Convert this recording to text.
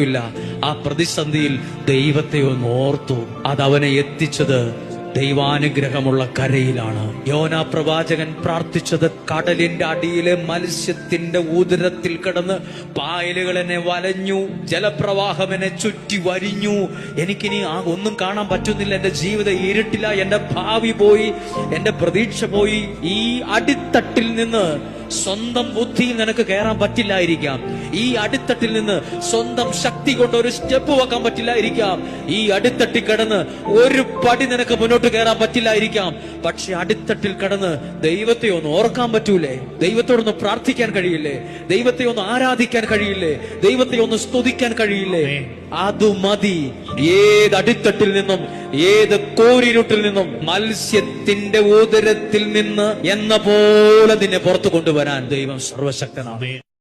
ഇല്ല. ആ പ്രതിസന്ധിയിൽ ദൈവത്തെ ഒന്ന് ഓർത്തു. അതവനെ എത്തിച്ചത് ദൈവാനുഗ്രഹമുള്ള കരയിലാണ്. യോനാ പ്രവാചകൻ പ്രാർത്ഥിച്ചത് കടലിന്റെ അടിയിലെ മത്സ്യത്തിന്റെ ഉദരത്തിൽ കിടന്ന് പായലുകൾ എന്നെ വലഞ്ഞു, ജലപ്രവാഹം എന്നെ ചുറ്റി വരിഞ്ഞു, എനിക്കിനി ഒന്നും കാണാൻ പറ്റുന്നില്ല, എന്റെ ജീവിതം ഇരുട്ടില്ല, എന്റെ ഭാവി പോയി, എന്റെ പ്രതീക്ഷ പോയി. ഈ അടിത്തട്ടിൽ നിന്ന് സ്വന്തം ബുദ്ധിയിൽ നിനക്ക് കയറാൻ പറ്റില്ലായിരിക്കാം. ഈ അടിത്തട്ടിൽ നിന്ന് സ്വന്തം ശക്തി കൊണ്ട് ഒരു സ്റ്റെപ്പ് വെക്കാൻ പറ്റില്ലായിരിക്കാം. ഈ അടിത്തട്ടിൽ കിടന്ന് ഒരു പടി നിനക്ക് മുന്നോട്ട് കയറാൻ പറ്റില്ലായിരിക്കാം. പക്ഷെ അടിത്തട്ടിൽ കിടന്ന് ദൈവത്തെ ഒന്ന് ഓർക്കാൻ പറ്റൂലേ? ദൈവത്തോടൊന്ന് പ്രാർത്ഥിക്കാൻ കഴിയില്ലേ? ദൈവത്തെ ഒന്ന് ആരാധിക്കാൻ കഴിയില്ലേ? ദൈവത്തെ ഒന്ന് സ്തുതിക്കാൻ കഴിയില്ലേ? അത് മതി. ഏത് അടിത്തട്ടിൽ നിന്നും, ഏത് കോരിരുട്ടിൽ നിന്നും, മത്സ്യത്തിന്റെ ഉദരത്തിൽ നിന്ന് എന്ന പോലെ നിന്നെ പുറത്തു കൊണ്ടുവരാൻ ദൈവം സർവശക്തനാണ്.